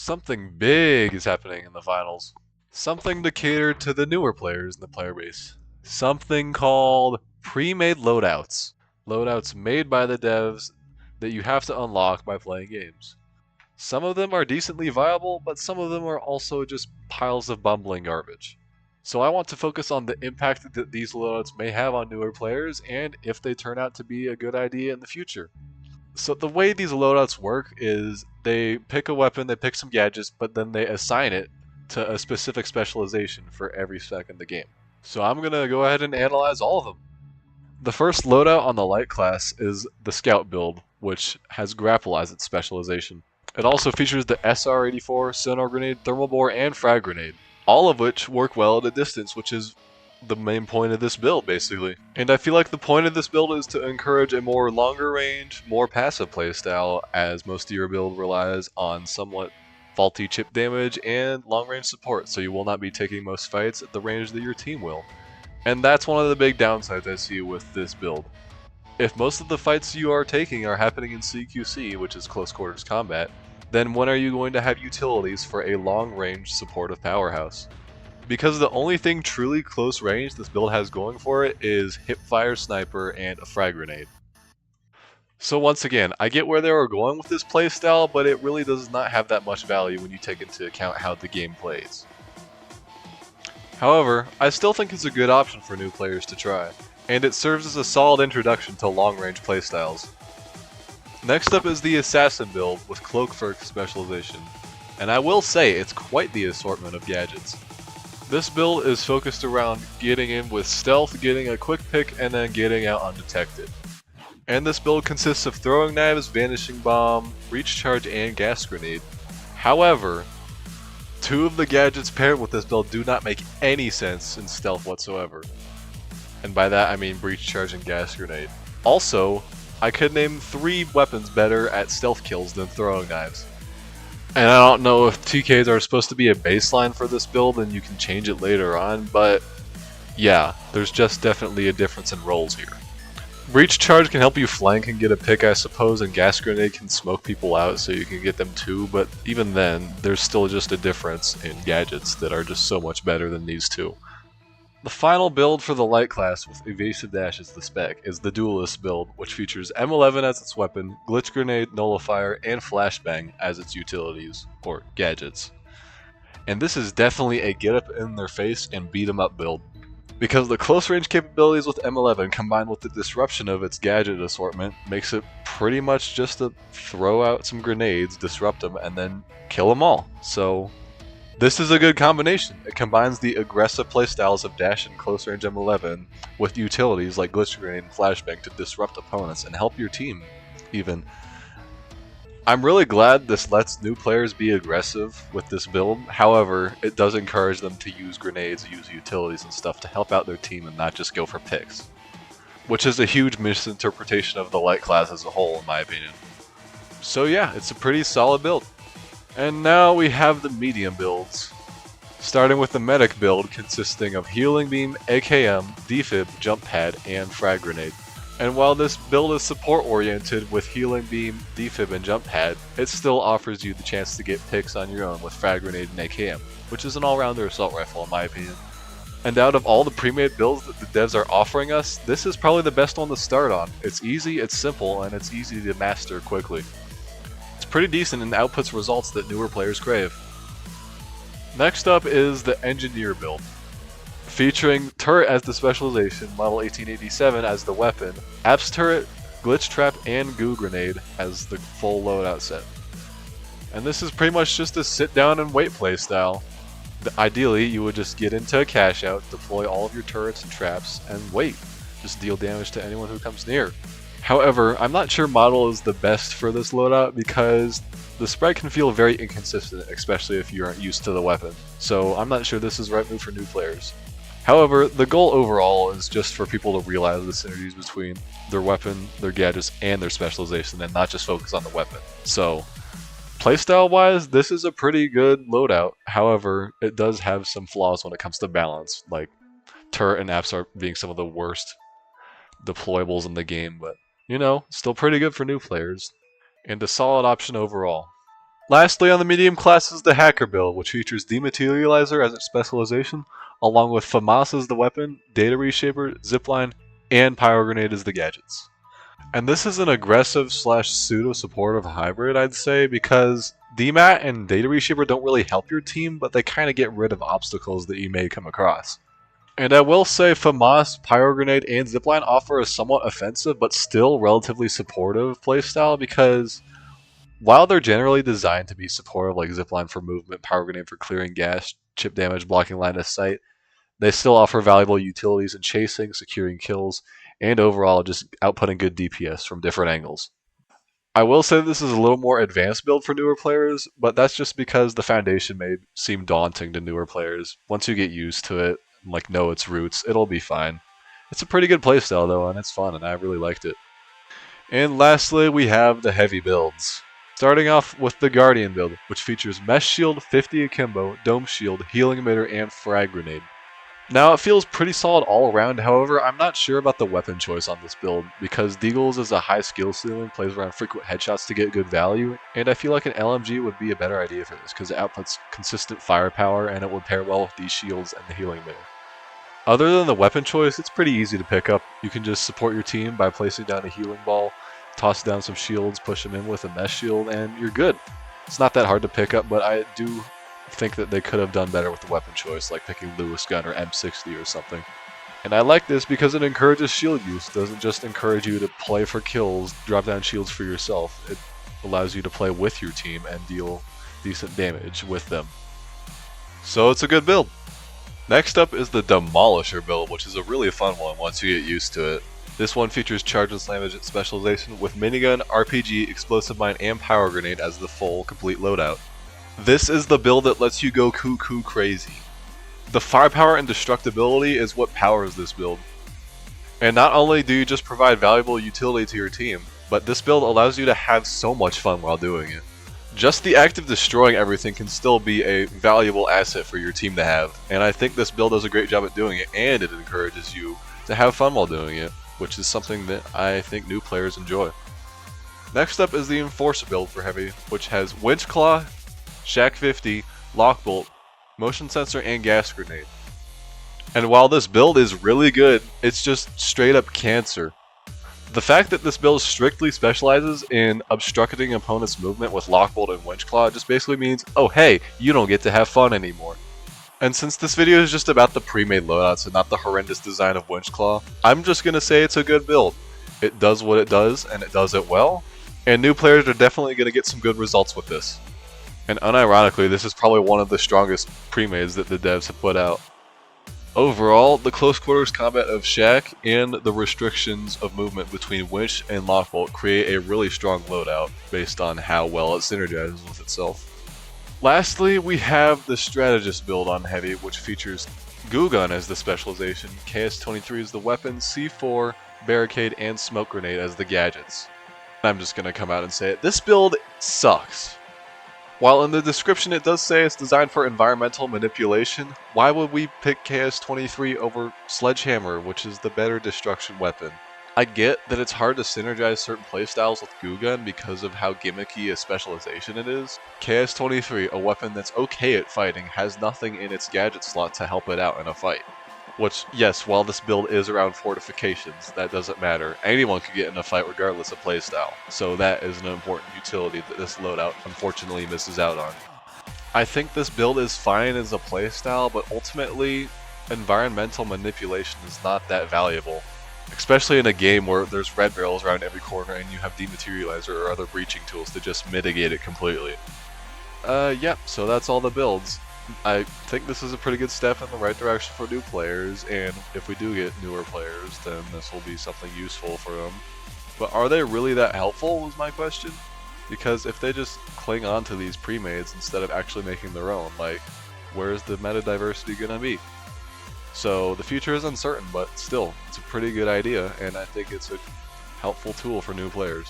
Something big is happening in the finals. Something to cater to the newer players in the player base. Something called pre-made loadouts. Loadouts made by the devs that you have to unlock by playing games. Some of them are decently viable, but some of them are also just piles of bumbling garbage. So I want to focus on the impact that these loadouts may have on newer players and if they turn out to be a good idea in the future. So the way these loadouts work is they pick a weapon, they pick some gadgets, but then they assign it to a specific specialization for every spec in the game. So I'm gonna go ahead and analyze all of them. The first loadout on the light class is the Scout build, which has Grapple as its specialization. It also features the SR-84, Sonar Grenade, Thermal Bore, and Frag Grenade, all of which work well at a distance, which is the main point of this build, basically. And I feel like the point of this build is to encourage a more longer range, more passive playstyle, as most of your build relies on somewhat faulty chip damage and long range support, so you will not be taking most fights at the range that your team will. And that's one of the big downsides I see with this build. If most of the fights you are taking are happening in CQC, which is close quarters combat, then when are you going to have utilities for a long range supportive powerhouse? Because the only thing truly close range this build has going for it is hipfire sniper and a frag grenade. So once again, I get where they were going with this playstyle, but it really does not have that much value when you take into account how the game plays. However, I still think it's a good option for new players to try, and it serves as a solid introduction to long-range playstyles. Next up is the Assassin build with Cloak for specialization, and I will say it's quite the assortment of gadgets. This build is focused around getting in with stealth, getting a quick pick, and then getting out undetected. And this build consists of throwing knives, vanishing bomb, breach charge, and gas grenade. However, two of the gadgets paired with this build do not make any sense in stealth whatsoever. And by that I mean breach charge and gas grenade. Also, I could name 3 weapons better at stealth kills than throwing knives. And I don't know if TKs are supposed to be a baseline for this build and you can change it later on, but yeah, there's just definitely a difference in roles here. Breach charge can help you flank and get a pick, I suppose, and gas grenade can smoke people out so you can get them too, but even then, there's still just a difference in gadgets that are just so much better than these two. The final build for the light class with evasive dash as the spec is the duelist build, which features M11 as its weapon, glitch grenade, nullifier, and flashbang as its utilities, or gadgets. And this is definitely a get up in their face and beat 'em up build, because the close range capabilities with M11 combined with the disruption of its gadget assortment makes it pretty much just to throw out some grenades, disrupt them, and then kill them all. So this is a good combination. It combines the aggressive playstyles of dash and close range M11 with utilities like glitch grenade and flashbang to disrupt opponents and help your team even. I'm really glad this lets new players be aggressive with this build. However, it does encourage them to use grenades, use utilities and stuff to help out their team and not just go for picks, which is a huge misinterpretation of the light class as a whole in my opinion. So yeah, it's a pretty solid build. And now we have the medium builds, starting with the medic build consisting of healing beam, AKM, defib, jump pad, and frag grenade. And while this build is support oriented with healing beam, defib, and jump pad, it still offers you the chance to get picks on your own with frag grenade and AKM, which is an all-rounder assault rifle in my opinion. And out of all the pre-made builds that the devs are offering us, this is probably the best one to start on. It's easy, it's simple, and it's easy to master quickly. It's pretty decent and outputs results that newer players crave. Next up is the Engineer build, featuring turret as the specialization, model 1887 as the weapon, Apps turret, glitch trap, and goo grenade as the full loadout set. And this is pretty much just a sit down and wait playstyle. Ideally, you would just get into a cash out, deploy all of your turrets and traps, and wait. Just deal damage to anyone who comes near. However, I'm not sure model is the best for this loadout because the spread can feel very inconsistent, especially if you aren't used to the weapon. So I'm not sure this is the right move for new players. However, the goal overall is just for people to realize the synergies between their weapon, their gadgets, and their specialization and not just focus on the weapon. So, playstyle wise, this is a pretty good loadout. However, it does have some flaws when it comes to balance, like turret and apps are being some of the worst deployables in the game, but you know, still pretty good for new players, and a solid option overall. Lastly, on the medium class is the Hacker build, which features Dematerializer as its specialization, along with FAMAS as the weapon, Data Reshaper, Zipline, and Pyro Grenade as the gadgets. And this is an aggressive slash pseudo supportive hybrid, I'd say, because DMAT and Data Reshaper don't really help your team, but they kind of get rid of obstacles that you may come across. And I will say FAMAS, Pyro Grenade, and Zipline offer a somewhat offensive but still relatively supportive playstyle because while they're generally designed to be supportive, like Zipline for movement, Power Grenade for clearing gas, chip damage, blocking line of sight, they still offer valuable utilities in chasing, securing kills, and overall just outputting good DPS from different angles. I will say this is a little more advanced build for newer players, but that's just because the foundation may seem daunting to newer players. Once you get used to it, and like know its roots, it'll be fine. It's a pretty good playstyle though, and it's fun, and I really liked it. And lastly, we have the heavy builds. Starting off with the Guardian build, which features Mesh Shield, 50 Akimbo, Dome Shield, Healing Emitter, and Frag Grenade. Now it feels pretty solid all around, however, I'm not sure about the weapon choice on this build, because Deagle's is a high skill ceiling, plays around frequent headshots to get good value, and I feel like an LMG would be a better idea for this, because it outputs consistent firepower and it would pair well with these shields and the Healing Emitter. Other than the weapon choice, it's pretty easy to pick up. You can just support your team by placing down a healing ball, toss down some shields, push them in with a mesh shield, and you're good. It's not that hard to pick up, but I do think that they could have done better with the weapon choice, like picking Lewis Gun or M60 or something. And I like this because it encourages shield use. It doesn't just encourage you to play for kills, drop down shields for yourself. It allows you to play with your team and deal decent damage with them. So it's a good build. Next up is the Demolisher build, which is a really fun one once you get used to it. This one features Charge and Slam Agent specialization with Minigun, RPG, Explosive Mine, and Power Grenade as the full complete loadout. This is the build that lets you go cuckoo crazy. The firepower and destructibility is what powers this build. And not only do you just provide valuable utility to your team, but this build allows you to have so much fun while doing it. Just the act of destroying everything can still be a valuable asset for your team to have, and I think this build does a great job at doing it, and it encourages you to have fun while doing it, which is something that I think new players enjoy. Next up is the Enforcer build for Heavy, which has Winch Claw, Shack 50, Lockbolt, Motion Sensor, and Gas Grenade. And while this build is really good, it's just straight up cancer. The fact that this build strictly specializes in obstructing opponents' movement with Lockbolt and Winchclaw just basically means, oh hey, you don't get to have fun anymore. And since this video is just about the pre-made loadouts and not the horrendous design of Winchclaw, I'm just gonna say it's a good build. It does what it does, and it does it well, and new players are definitely gonna get some good results with this. And unironically, this is probably one of the strongest pre-mades that the devs have put out. Overall, the close quarters combat of Shack and the restrictions of movement between Winch and Lockbolt create a really strong loadout based on how well it synergizes with itself. Lastly, we have the Strategist build on Heavy, which features Goo Gun as the specialization, KS-23 as the weapon, C4, Barricade, and Smoke Grenade as the gadgets. I'm just gonna come out and say it, this build sucks. While in the description it does say it's designed for environmental manipulation, why would we pick KS-23 over Sledgehammer, which is the better destruction weapon? I get that it's hard to synergize certain playstyles with Goo Gun because of how gimmicky a specialization it is. KS-23, a weapon that's okay at fighting, has nothing in its gadget slot to help it out in a fight. Which, yes, while this build is around fortifications, that doesn't matter. Anyone could get in a fight regardless of playstyle, so that is an important utility that this loadout unfortunately misses out on. I think this build is fine as a playstyle, but ultimately, environmental manipulation is not that valuable. Especially in a game where there's red barrels around every corner and you have dematerializer or other breaching tools to just mitigate it completely. Yep, so that's all the builds. I think this is a pretty good step in the right direction for new players, and if we do get newer players, then this will be something useful for them. But are they really that helpful, was my question? Because if they just cling on to these pre-mades instead of actually making their own, like, where's the meta diversity gonna be? So the future is uncertain, but still, it's a pretty good idea, and I think it's a helpful tool for new players.